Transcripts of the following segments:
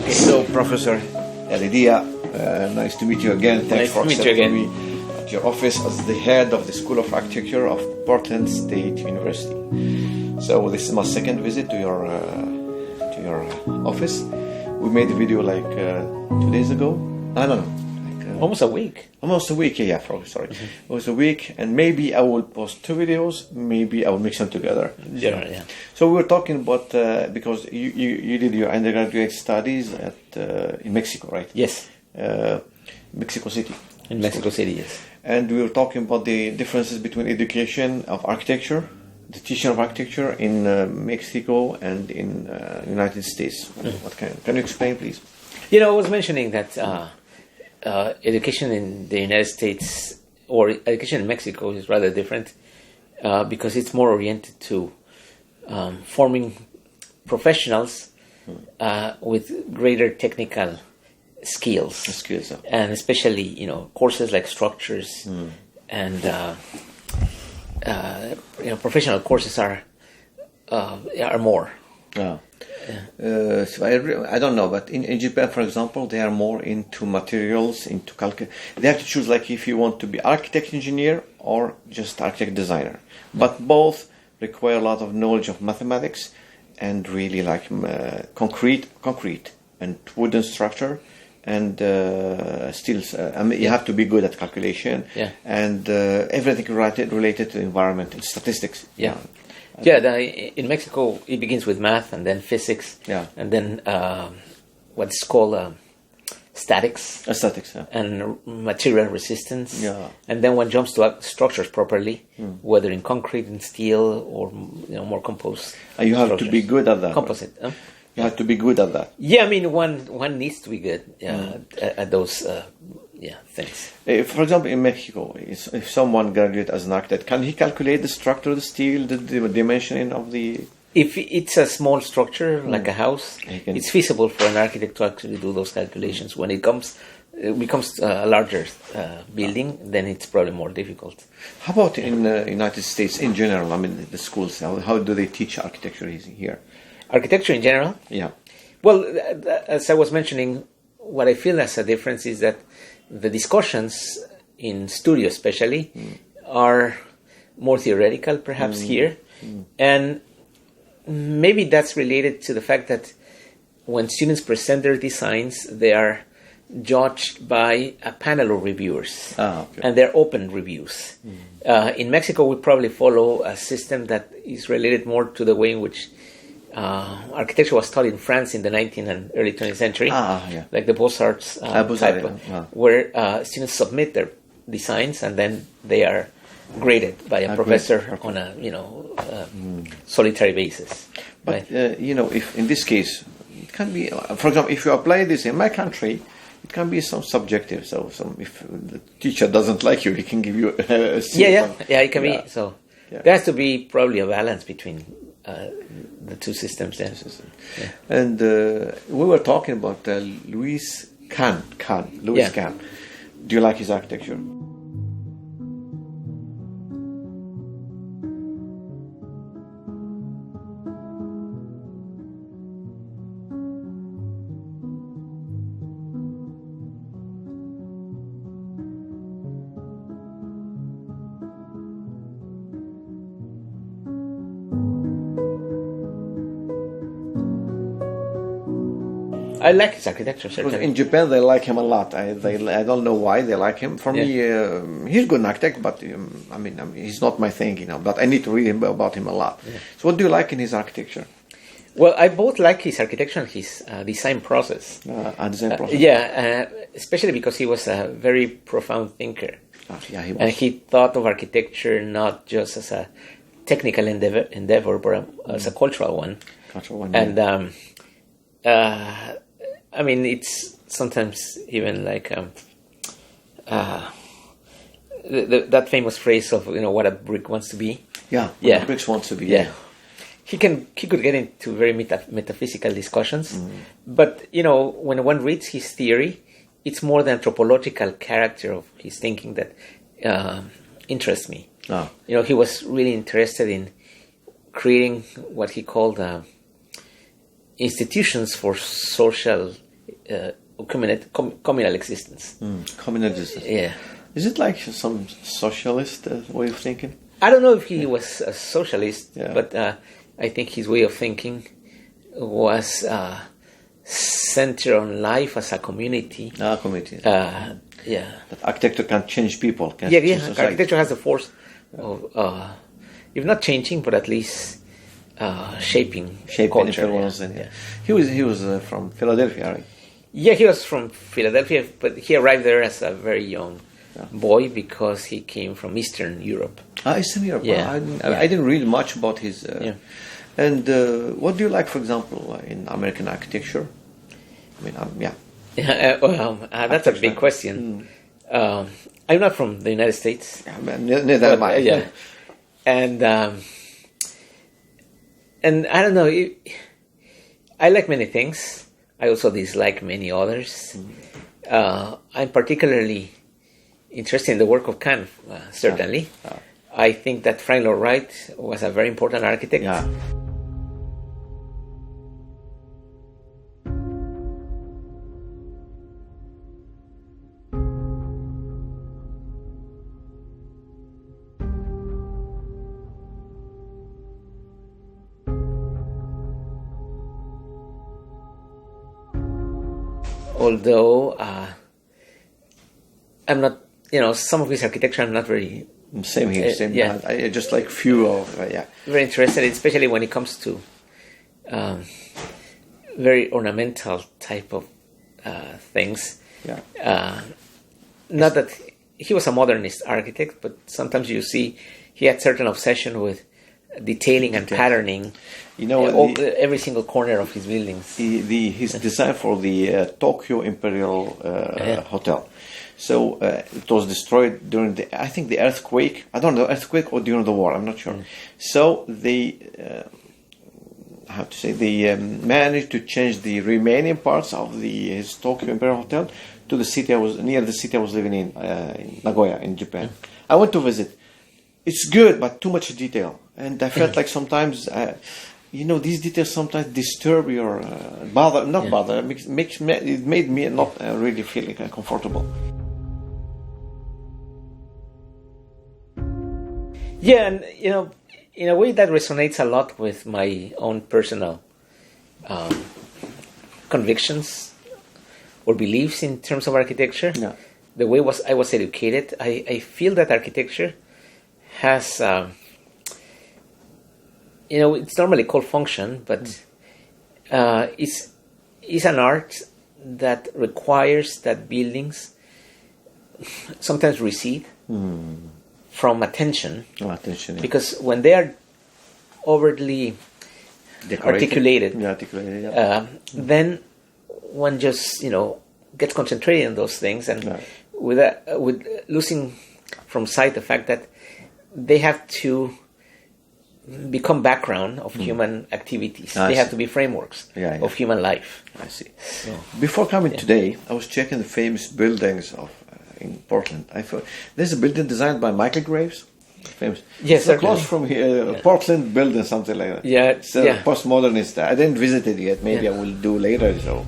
Okay, so Professor Heredia, nice to meet you again. Thanks for accepting me at your office as the head of the School of Architecture of Portland State University. So this is my second visit to your office. We made a video like 2 days ago. I don't know. Almost a week. Almost a week, yeah, sorry. Mm-hmm. It was a week, and maybe I will post 2 videos, maybe I will mix them together. Yeah. So we were talking about, because you did your undergraduate studies in Mexico, right? Yes. Mexico City. In Mexico City, yes. And we were talking about the differences between education of architecture, the teaching of architecture in Mexico and in United States. Mm-hmm. Can you explain, please? I was mentioning that education in the United States or education in Mexico is rather different because it's more oriented to forming professionals with greater technical skills. And especially, courses like structures and professional courses are more. Yeah. So I don't know, but in Japan, for example, they are more into materials, into they have to choose, like, if you want to be architect engineer or just architect designer. But both require a lot of knowledge of mathematics and really like concrete and wooden structure and steels. You have to be good at calculation and everything related to environment and statistics. In Mexico, it begins with math and then physics, and then what's called statics, and material resistance, and then one jumps to structures properly, whether in concrete and steel or more composed. And you have structures. To be good at that. Composite. You have to be good at that. Yeah, I mean, one needs to be good at those things. For example, in Mexico, if someone graduates as an architect, can he calculate the structure of the steel, the dimensioning of the... If it's a small structure, like a house, it's feasible for an architect to actually do those calculations. When it becomes a larger building, then it's probably more difficult. How about in the United States in general? I mean, the schools, how do they teach architecture here? Architecture in general? Yeah. Well, as I was mentioning, what I feel as a difference is that the discussions in studio especially are more theoretical perhaps here. And maybe that's related to the fact that when students present their designs, they are judged by a panel of reviewers. And they're open reviews. In Mexico, we probably follow a system that is related more to the way in which architecture was taught in France in the 19th and early 20th century, like the Beaux-Arts type, where students submit their designs and then they are graded by a professor on a solitary basis. But if in this case it can be, for example, if you apply this in my country, it can be some subjective. So if the teacher doesn't like you, he can give you a C. It can be. So there has to be probably a balance between the two systems. And we were talking about Louis Kahn. Kahn. Do you like his architecture? I like his architecture, certainly. In Japan, they like him a lot. I don't know why they like him. For me, he's a good architect, but he's not my thing, But I need to read about him a lot. Yeah. So what do you like in his architecture? Well, I both like his architecture and his design process. Especially because he was a very profound thinker. He was. And he thought of architecture not just as a technical endeavor, but as a cultural one. And it's sometimes even like that famous phrase of what a brick wants to be. What a brick wants to be. Yeah. He could get into very metaphysical discussions, but when one reads his theory, it's more the anthropological character of his thinking that interests me. He was really interested in creating what he called institutions for social communal existence. Communal existence. Yeah. Is it like some socialist way of thinking? I don't know if he was a socialist, Yeah. but I think his way of thinking was centered on life as a community. Community. Yeah. That architecture can change people. Can Yeah, change society. architecture has the force of, if not changing, but at least shaping culture. influence. Yeah. He was from Philadelphia, right? Yeah, he was from Philadelphia, but he arrived there as a very young boy because he came from Eastern Europe. Eastern Europe. Yeah. I didn't read much about his. Yeah. And what do you like, for example, in American architecture? I mean, That's a big question. I'm not from the United States. Neither am I. Yeah, and I don't know. I like many things. I also dislike many others. I'm particularly interested in the work of Kant. Certainly, I think that Frank Lloyd Wright was a very important architect. Yeah. Although I'm not, some of his architecture I'm not very Same here. Same. yeah. I just like few of very interested in, especially when it comes to very ornamental type of things. Yeah. Not that he was a modernist architect, but sometimes you see he had certain obsession with detailing and patterning. Every single corner of his buildings. His design for the Tokyo Imperial Hotel. So it was destroyed during the earthquake. I don't know, earthquake or during the war. I'm not sure. So they managed to change the remaining parts of his Tokyo Imperial Hotel to the city near the city I was living in Nagoya in Japan. I went to visit. It's good, but too much detail, and I felt like sometimes. These details sometimes disturb your bother. It made me not really feel comfortable. Yeah, and in a way that resonates a lot with my own personal convictions or beliefs in terms of architecture. Yeah. The way I was educated, I feel that architecture has. It's normally called function, but it's an art that requires that buildings sometimes recede from attention. Because when they are overtly articulated, then one just gets concentrated on those things, and with losing from sight the fact that they have to become background of human activities. They have to be frameworks of human life. I see. So, before coming today, I was checking the famous buildings in Portland. I thought there's a building designed by Michael Graves. Famous. Yes, so close from here, Portland building, something like that. Yeah, it's postmodernist. I didn't visit it yet. Maybe I will do later. So.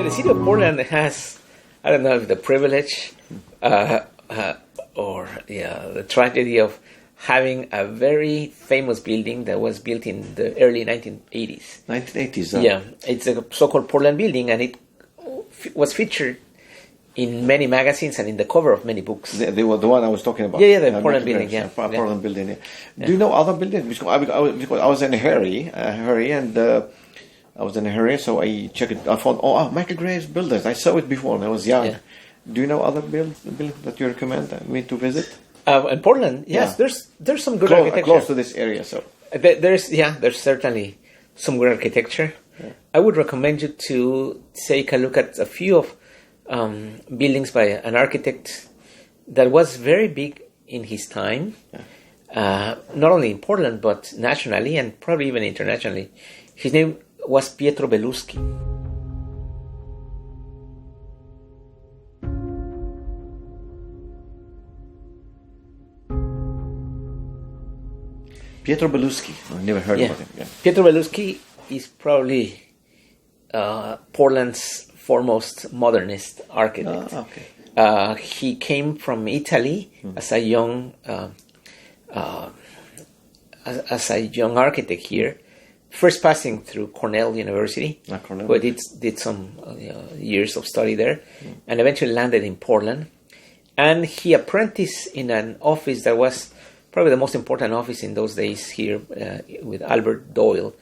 the city of Portland has, I don't know if the privilege or the tragedy of having a very famous building that was built in the early 1980s. 1980s, huh? Yeah, it's a so-called Portland building, and it was featured in many magazines and in the cover of many books. They were the one I was talking about. Yeah, the Portland building, Portland building, yeah. Do you know other buildings? Because I was in Harry, and I was in a hurry, so I checked it. I thought, Michael Graves buildings. I saw it before when I was young. Yeah. Do you know other buildings that you recommend me to visit? In Portland, yes, there's some good architecture close to this area. So there's certainly some good architecture. Yeah. I would recommend you to take a look at a few of buildings by an architect that was very big in his time, not only in Portland but nationally and probably even internationally. His name was Pietro Belluschi. Pietro Belluschi. I've never heard about him. Yeah. Pietro Belluschi is probably Portland's foremost modernist architect. Okay. He came from Italy as a young architect here, first passing through Cornell University, where he did some years of study there, and eventually landed in Portland. And he apprenticed in an office that was probably the most important office in those days here with Albert Doyle.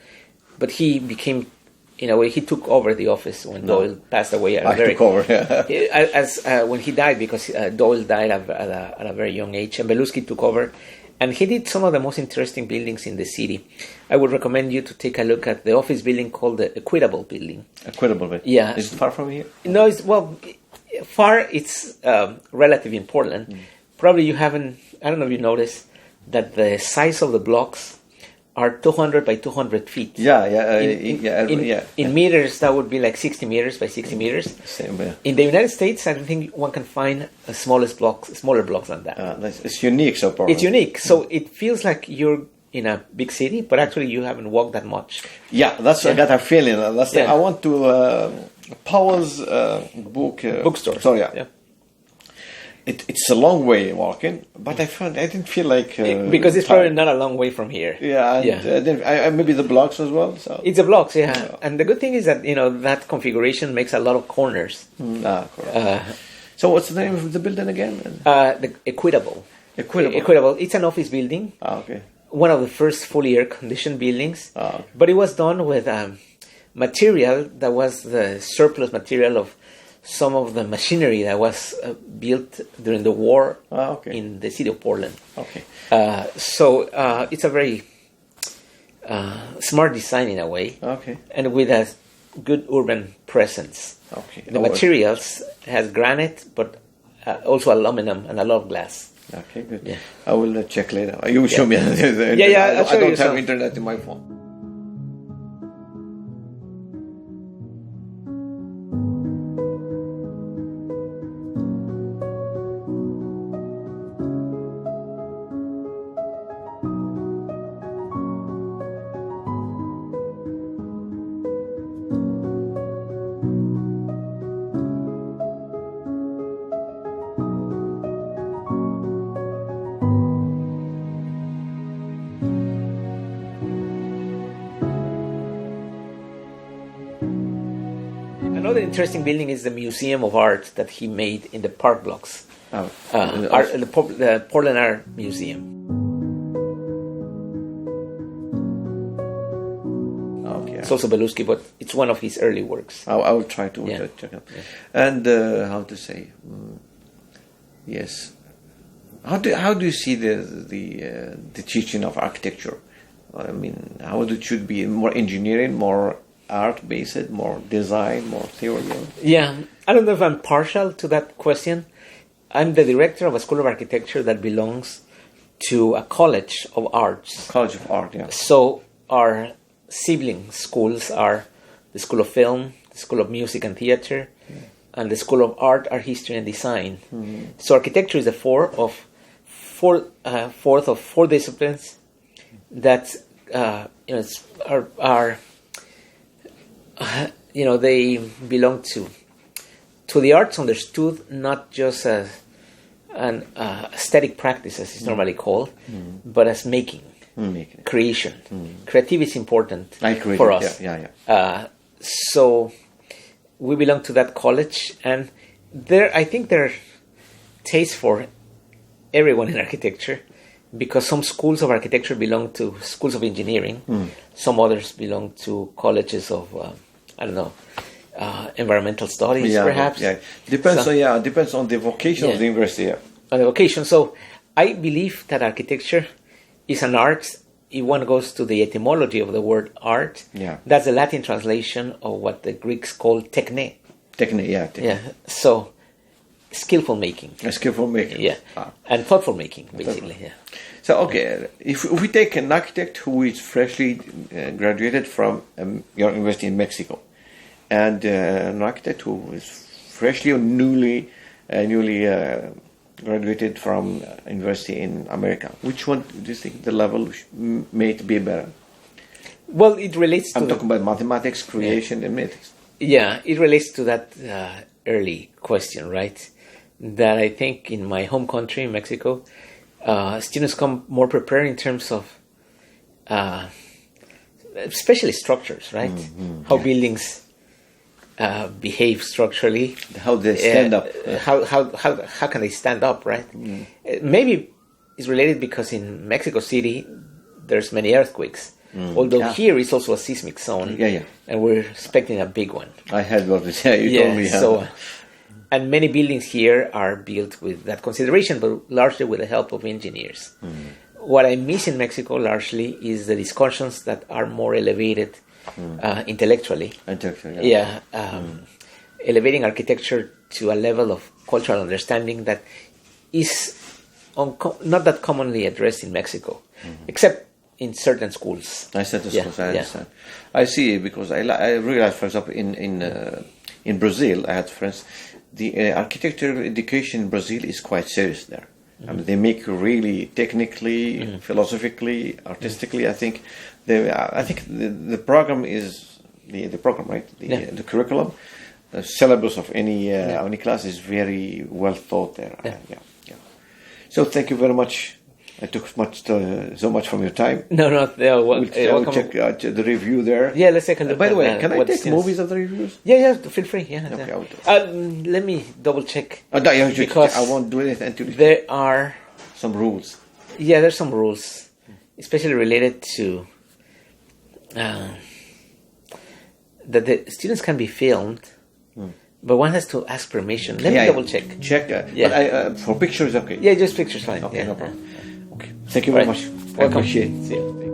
But he became, in a way, he took over the office when Doyle passed away. When he died, because Doyle died at a very young age, and Belluschi took over. And he did some of the most interesting buildings in the city. I would recommend you to take a look at the office building called the Equitable Building. Equitable Building? Yeah. Is it far from here? No, far, it's relative in Portland. Probably you haven't, I don't know if you noticed, that the size of the blocks are 200 by 200 feet. In meters, that would be like 60 meters by 60 meters. Same, yeah. In the United States, I don't think one can find smaller blocks than that. It's unique, so far. It's unique, so it feels like you're in a big city, but actually you haven't walked that much. Yeah, I got a feeling. I went to Powell's bookstore. So yeah. It's a long way walking, but I didn't feel like because it's probably not a long way from here. Maybe the blocks as well. So it's the blocks, and the good thing is that that configuration makes a lot of corners. So what's the name of the building again? The Equitable. Equitable. It's an office building. Okay. One of the first fully air-conditioned buildings, but it was done with material that was the surplus material of some of the machinery that was built during the war in the city of Portland. Okay. So it's a very smart design in a way. Okay. And with a good urban presence. Okay. The materials has granite, but also aluminum and a lot of glass. Okay, good. Yeah. I will check later. You will show me. I'll show I don't you have internet in my phone. Another interesting building is the Museum of Art that he made in the park blocks. The Portland Art Museum. Okay. It's also Belluschi, but it's one of his early works. I will try to check it. Yeah. And how to say? Yes. How do you see the teaching of architecture? I mean, how it should be more engineering, more art-based, more design, more theory? Yeah, I don't know if I'm partial to that question. I'm the director of a school of architecture that belongs to a college of arts. College of Art, yeah. So our sibling schools are the School of Film, the School of Music and Theater, and the School of Art, History and Design. Mm-hmm. So architecture is the fourth of four disciplines that are they belong to the arts understood not just as an aesthetic practice, as it's normally called, but as making, creation. Creativity is important for us. So we belong to that college, and I think there are tastes for everyone in architecture, because some schools of architecture belong to schools of engineering, some others belong to colleges of environmental studies, perhaps. Depends on the vocation of the university. On the vocation. So I believe that architecture is an art. If one goes to the etymology of the word art, that's the Latin translation of what the Greeks call techne. Techne. So skillful making. Skillful making. And thoughtful making, basically. So, okay, if we take an architect who is freshly graduated from your university in Mexico, and an architect who is freshly or newly graduated from university in America, which one do you think the level may be better? Well, it relates to... I'm talking about mathematics, creation, and ethics. Yeah, it relates to that early question, right? That I think in my home country, Mexico, students come more prepared in terms of especially structures, right? How buildings behave structurally. How they stand up. How can they stand up, right? Maybe it's related because in Mexico City there's many earthquakes. Although here is also a seismic zone, and we're expecting a big one. I had what to say. You told me. So, and many buildings here are built with that consideration, but largely with the help of engineers. What I miss in Mexico largely is the discussions that are more elevated intellectually. Elevating architecture to a level of cultural understanding that is not that commonly addressed in Mexico, except in certain schools. I understand. I see, because I realized, for example, in Brazil, I had friends. The architectural education in Brazil is quite serious there. I mean, they make really technically, philosophically, artistically. I think the program is the program, right? The curriculum, the syllabus of any class is very well thought there. So thank you very much. I took so much from your time. No. We'll check the review there. Yeah, let's take a look. By the way, can I take movies of the reviews? Yeah, feel free. Let me double check. Because I won't do anything until there are some rules. Yeah, there's some rules, especially related to that the students can be filmed. But one has to ask permission. Let me double check. But for pictures, okay. Yeah, just pictures, fine. Okay, no problem. Okay. Thank you very much. Welcome. I appreciate it. See you.